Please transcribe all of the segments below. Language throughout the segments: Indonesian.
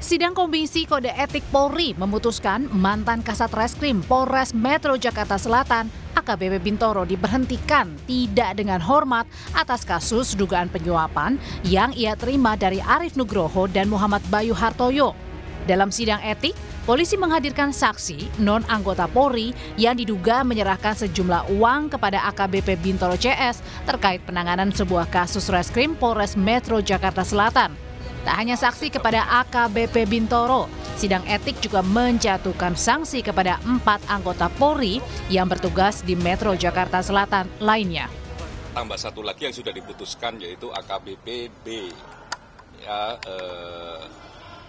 Sidang Komisi Kode Etik Polri memutuskan mantan Kasat Reskrim Polres Metro Jakarta Selatan AKBP Bintoro diberhentikan tidak dengan hormat atas kasus dugaan penyuapan yang ia terima dari Arief Nugroho dan Muhammad Bayu Hartoyo. Dalam sidang etik, polisi menghadirkan saksi non-anggota Polri yang diduga menyerahkan sejumlah uang kepada AKBP Bintoro CS terkait penanganan sebuah kasus reskrim Polres Metro Jakarta Selatan. Tak hanya saksi kepada AKBP Bintoro, sidang etik juga menjatuhkan sanksi kepada 4 anggota Polri yang bertugas di Metro Jakarta Selatan lainnya. Tambah satu lagi yang sudah diputuskan yaitu AKBP B, ya,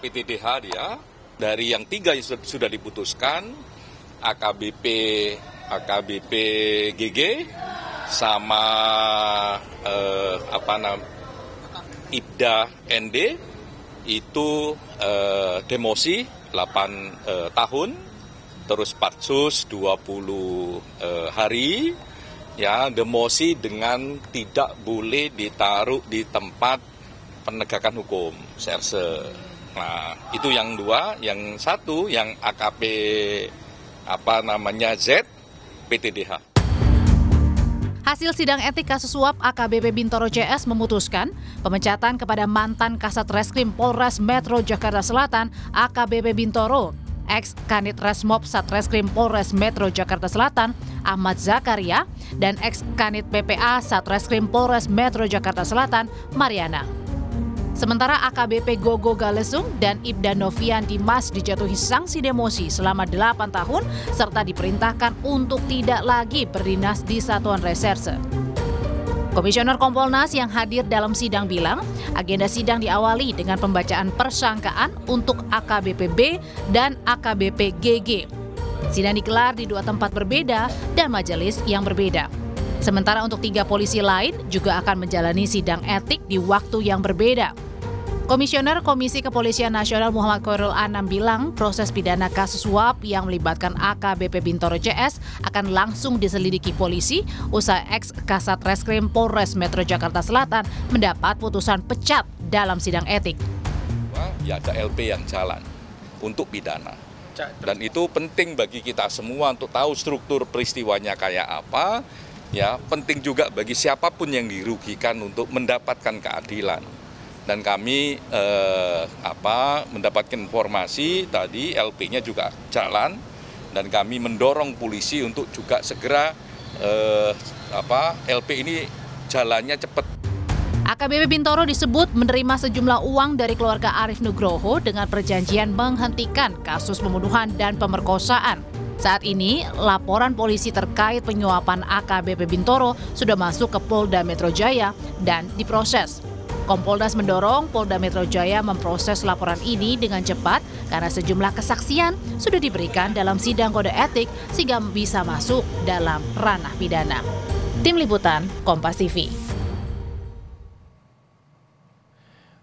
PTDH dia. Dari yang 3 yang sudah diputuskan, AKBP GG sama Ibda ND itu demosi 8 tahun, terus Patsus 20 hari, ya, demosi dengan tidak boleh ditaruh di tempat penegakan hukum, serse. Nah, itu yang 2, yang 1 yang AKP Z PTDH. Hasil sidang etik kasus suap AKBP Bintoro CS memutuskan pemecatan kepada mantan Kasat Reskrim Polres Metro Jakarta Selatan AKBP Bintoro, ex-Kanit Resmob Satreskrim Polres Metro Jakarta Selatan Ahmad Zakaria, dan ex-Kanit PPA Satreskrim Polres Metro Jakarta Selatan Mariana. Sementara AKBP Gogo Galesung dan Ibda Novian Dimas dijatuhi sanksi demosi selama 8 tahun serta diperintahkan untuk tidak lagi berdinas di Satuan Reserse. Komisioner Kompolnas yang hadir dalam sidang bilang, agenda sidang diawali dengan pembacaan persangkaan untuk AKBP B dan AKBP GG. Sidang digelar di 2 tempat berbeda dan majelis yang berbeda. Sementara untuk 3 polisi lain juga akan menjalani sidang etik di waktu yang berbeda. Komisioner Komisi Kepolisian Nasional Muhammad Khairul Anam bilang proses pidana kasus suap yang melibatkan AKBP Bintoro CS akan langsung diselidiki polisi usai ex-Kasat Reskrim Polres Metro Jakarta Selatan mendapat putusan pecat dalam sidang etik. Ya, ada LP yang jalan untuk pidana. Dan itu penting bagi kita semua untuk tahu struktur peristiwanya kayak apa. Ya, penting juga bagi siapapun yang dirugikan untuk mendapatkan keadilan. Dan kami mendapatkan informasi tadi LP-nya juga jalan dan kami mendorong polisi untuk juga segera LP ini jalannya cepat. AKBP Bintoro disebut menerima sejumlah uang dari keluarga Arief Nugroho dengan perjanjian menghentikan kasus pembunuhan dan pemerkosaan. Saat ini, laporan polisi terkait penyuapan AKBP Bintoro sudah masuk ke Polda Metro Jaya dan diproses. Kompolnas mendorong Polda Metro Jaya memproses laporan ini dengan cepat karena sejumlah kesaksian sudah diberikan dalam sidang kode etik sehingga bisa masuk dalam ranah pidana. Tim Liputan, Kompas TV.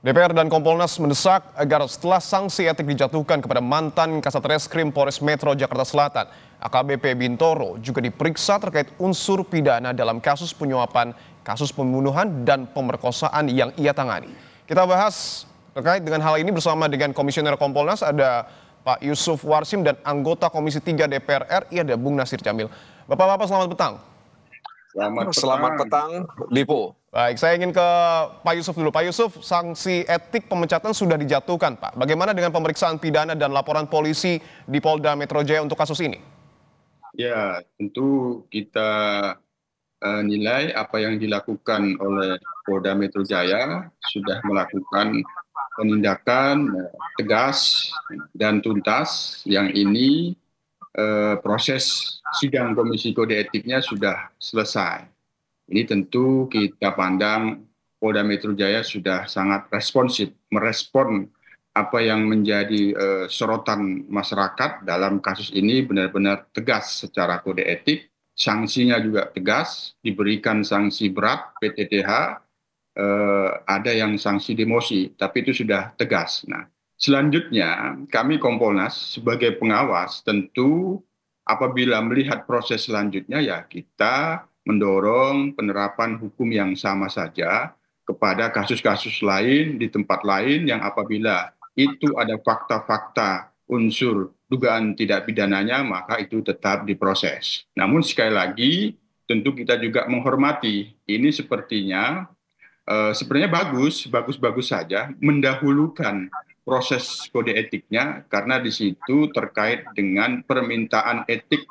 DPR dan Kompolnas mendesak agar setelah sanksi etik dijatuhkan kepada mantan Kasat Reskrim Polres Metro Jakarta Selatan, AKBP Bintoro juga diperiksa terkait unsur pidana dalam kasus penyuapan, kasus pembunuhan, dan pemerkosaan yang ia tangani. Kita bahas terkait dengan hal ini bersama dengan Komisioner Kompolnas, ada Pak Yusuf Warsim, dan anggota Komisi 3 DPR RI, ada Bung Nasir Jamil. Bapak-bapak, selamat petang. Selamat petang, Lipo. Baik, saya ingin ke Pak Yusuf dulu. Pak Yusuf, sanksi etik pemecatan sudah dijatuhkan, Pak. Bagaimana dengan pemeriksaan pidana dan laporan polisi di Polda Metro Jaya untuk kasus ini? Ya, tentu kita nilai apa yang dilakukan oleh Polda Metro Jaya sudah melakukan penindakan tegas dan tuntas. Yang ini proses sidang Komisi Kode Etiknya sudah selesai. Ini tentu kita pandang Polda Metro Jaya sudah sangat responsif, merespon apa yang menjadi sorotan masyarakat dalam kasus ini benar-benar tegas secara kode etik, sanksinya juga tegas, diberikan sanksi berat PTDH, ada yang sanksi demosi, tapi itu sudah tegas. Nah, selanjutnya kami Kompolnas sebagai pengawas tentu apabila melihat proses selanjutnya ya kita mendorong penerapan hukum yang sama saja kepada kasus-kasus lain di tempat lain yang apabila itu ada fakta-fakta unsur dugaan tidak pidananya, maka itu tetap diproses. Namun sekali lagi, tentu kita juga menghormati. Ini sebenarnya bagus saja mendahulukan proses kode etiknya karena di situ terkait dengan permintaan etik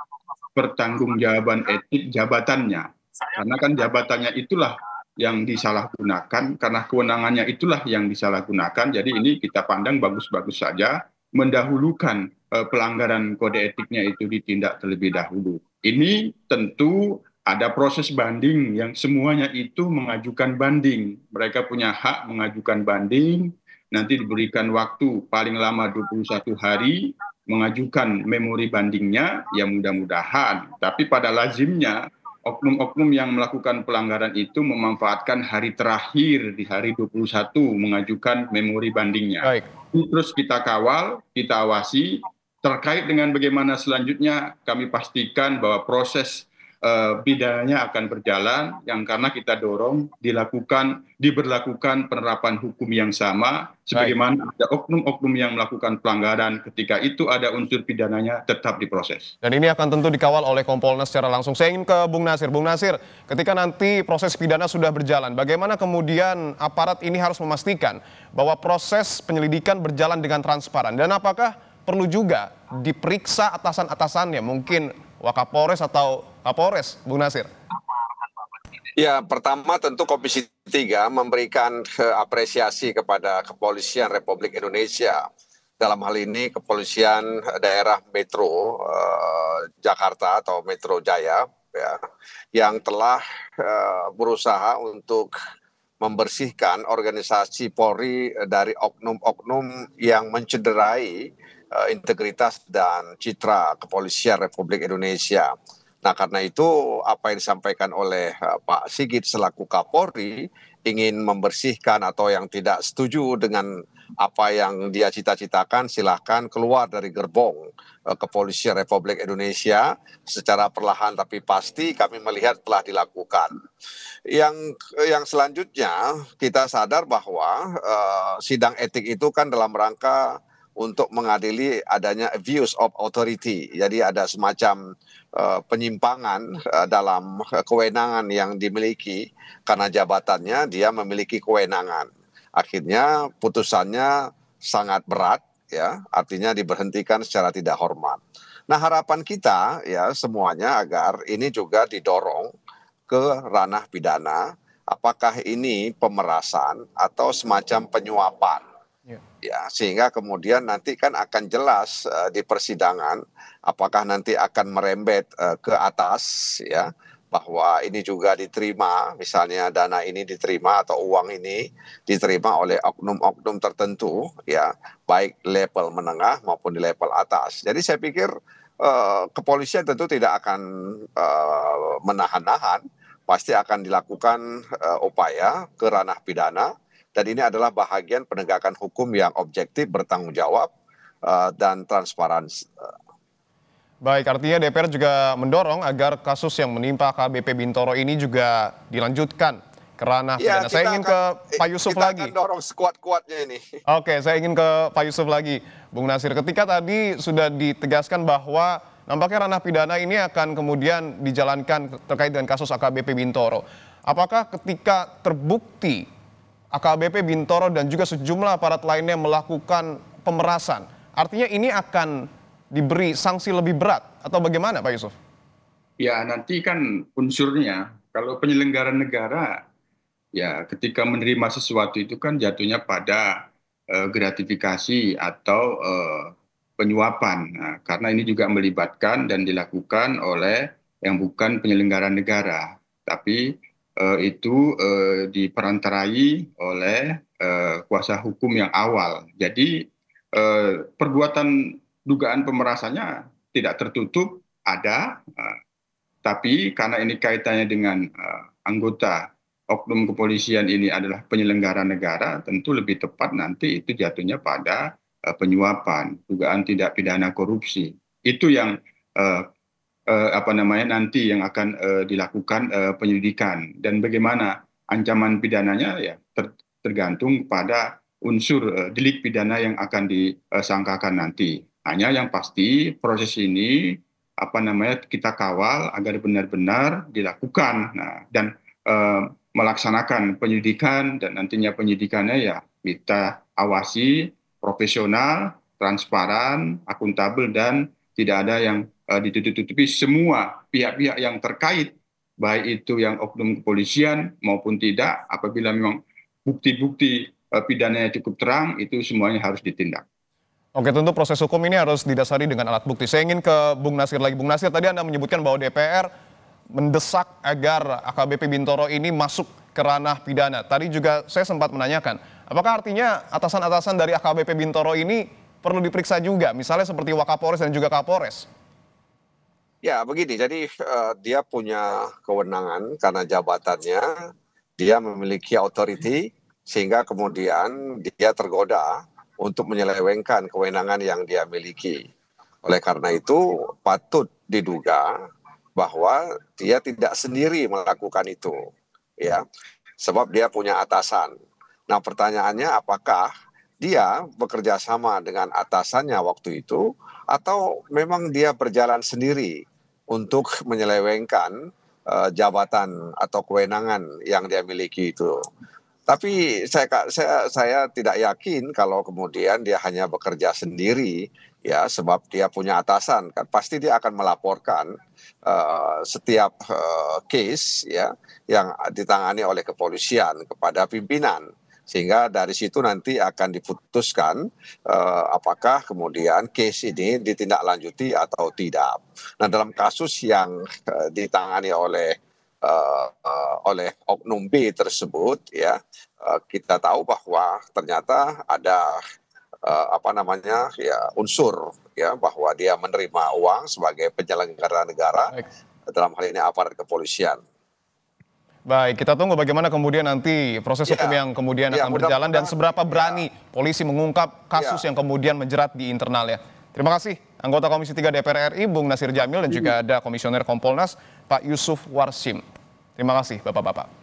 pertanggungjawaban etik jabatannya. Karena kan jabatannya itulah yang disalahgunakan, karena kewenangannya itulah yang disalahgunakan. Jadi ini kita pandang bagus-bagus saja mendahulukan pelanggaran kode etiknya itu ditindak terlebih dahulu. Ini tentu ada proses banding yang semuanya itu mengajukan banding. Mereka punya hak mengajukan banding, nanti diberikan waktu paling lama 21 hari mengajukan memori bandingnya, ya mudah-mudahan. Tapi pada lazimnya, oknum-oknum yang melakukan pelanggaran itu memanfaatkan hari terakhir di hari 21 mengajukan memori bandingnya. Baik. Terus kita kawal, kita awasi, terkait dengan bagaimana selanjutnya kami pastikan bahwa proses pidananya akan berjalan yang karena kita dorong diberlakukan penerapan hukum yang sama sebagaimana ada oknum-oknum yang melakukan pelanggaran ketika itu ada unsur pidananya tetap diproses. Dan ini akan tentu dikawal oleh Kompolnas secara langsung. Saya ingin ke Bung Nasir. Bung Nasir, ketika nanti proses pidana sudah berjalan, bagaimana kemudian aparat ini harus memastikan bahwa proses penyelidikan berjalan dengan transparan? Dan apakah perlu juga diperiksa atasan-atasannya, mungkin Wakapolres atau Kapolres, Bung Nasir? Ya, pertama tentu Komisi 3 memberikan apresiasi kepada Kepolisian Republik Indonesia. Dalam hal ini Kepolisian Daerah Metro Jakarta atau Metro Jaya, ya, yang telah berusaha untuk membersihkan organisasi Polri dari oknum-oknum yang mencederai integritas dan citra Kepolisian Republik Indonesia. Nah, karena itu apa yang disampaikan oleh Pak Sigit selaku Kapolri ingin membersihkan atau yang tidak setuju dengan apa yang dia cita-citakan silahkan keluar dari gerbong Kepolisian Republik Indonesia secara perlahan tapi pasti kami melihat telah dilakukan. Yang selanjutnya kita sadar bahwa sidang etik itu kan dalam rangka untuk mengadili adanya abuse of authority. Jadi ada semacam penyimpangan dalam kewenangan yang dimiliki karena jabatannya dia memiliki kewenangan. Akhirnya putusannya sangat berat, ya, artinya diberhentikan secara tidak hormat. Nah, harapan kita ya semuanya agar ini juga didorong ke ranah pidana. Apakah ini pemerasan atau semacam penyuapan? Ya, sehingga kemudian nanti kan akan jelas di persidangan apakah nanti akan merembet ke atas, ya, bahwa ini juga diterima, misalnya dana ini diterima atau uang ini diterima oleh oknum-oknum tertentu, ya, baik level menengah maupun di level atas. Jadi saya pikir kepolisian tentu tidak akan menahan-nahan, pasti akan dilakukan upaya ke ranah pidana. Dan ini adalah bahagian penegakan hukum yang objektif, bertanggung jawab, dan transparansi. Baik, artinya DPR juga mendorong agar kasus yang menimpa AKBP Bintoro ini juga dilanjutkan ke ranah pidana. Saya ingin ke Pak Yusuf lagi. Kita akan dorong sekuat-kuatnya ini. Oke, saya ingin ke Pak Yusuf lagi. Bung Nasir, ketika tadi sudah ditegaskan bahwa nampaknya ranah pidana ini akan kemudian dijalankan terkait dengan kasus AKBP Bintoro. Apakah ketika terbukti AKBP Bintoro dan juga sejumlah aparat lainnya melakukan pemerasan, artinya ini akan diberi sanksi lebih berat atau bagaimana, Pak Yusuf? Ya, nanti kan unsurnya, kalau penyelenggara negara, ya ketika menerima sesuatu itu kan jatuhnya pada gratifikasi atau penyuapan. Nah, karena ini juga melibatkan dan dilakukan oleh yang bukan penyelenggara negara, tapi itu diperantarai oleh kuasa hukum yang awal. Jadi perbuatan dugaan pemerasannya tidak tertutup, ada, tapi karena ini kaitannya dengan anggota oknum kepolisian ini adalah penyelenggara negara, tentu lebih tepat nanti itu jatuhnya pada penyuapan, dugaan tidak pidana korupsi. Itu yang nanti yang akan dilakukan penyelidikan, dan bagaimana ancaman pidananya ya tergantung pada unsur delik pidana yang akan disangkakan nanti. Hanya yang pasti proses ini kita kawal agar benar-benar dilakukan, dan melaksanakan penyidikan, dan nantinya penyidikannya ya kita awasi profesional, transparan, akuntabel, dan tidak ada yang ditutup-tutupi. Semua pihak-pihak yang terkait, baik itu yang oknum kepolisian maupun tidak, apabila memang bukti-bukti pidananya cukup terang, itu semuanya harus ditindak. Oke, tentu proses hukum ini harus didasari dengan alat bukti. Saya ingin ke Bung Nasir lagi. Bung Nasir, tadi Anda menyebutkan bahwa DPR mendesak agar AKBP Bintoro ini masuk ke ranah pidana. Tadi juga saya sempat menanyakan, apakah artinya atasan-atasan dari AKBP Bintoro ini perlu diperiksa juga, misalnya seperti Wakapolres dan juga Kapolres? Ya, begini. Jadi dia punya kewenangan karena jabatannya, dia memiliki authority, sehingga kemudian dia tergoda untuk menyelewengkan kewenangan yang dia miliki. Oleh karena itu, patut diduga bahwa dia tidak sendiri melakukan itu, ya, sebab dia punya atasan. Nah, pertanyaannya apakah dia bekerja sama dengan atasannya waktu itu, atau memang dia berjalan sendiri untuk menyelewengkan jabatan atau kewenangan yang dia miliki itu. Tapi saya tidak yakin kalau kemudian dia hanya bekerja sendiri, ya, sebab dia punya atasan, kan pasti dia akan melaporkan setiap case, ya, yang ditangani oleh kepolisian kepada pimpinan, sehingga dari situ nanti akan diputuskan apakah kemudian case ini ditindaklanjuti atau tidak. Nah, dalam kasus yang ditangani oleh oknum B tersebut, ya, kita tahu bahwa ternyata ada unsur, ya, bahwa dia menerima uang sebagai penyelenggara negara. Baik. Dalam hal ini aparat kepolisian. Baik, kita tunggu bagaimana kemudian nanti proses hukum yang kemudian akan berjalan dan seberapa berani polisi mengungkap kasus yang kemudian menjerat di internalnya. Terima kasih anggota Komisi 3 DPR RI Bung Nasir Jamil, dan juga ada Komisioner Kompolnas Pak Yusuf Warsim. Terima kasih Bapak-Bapak.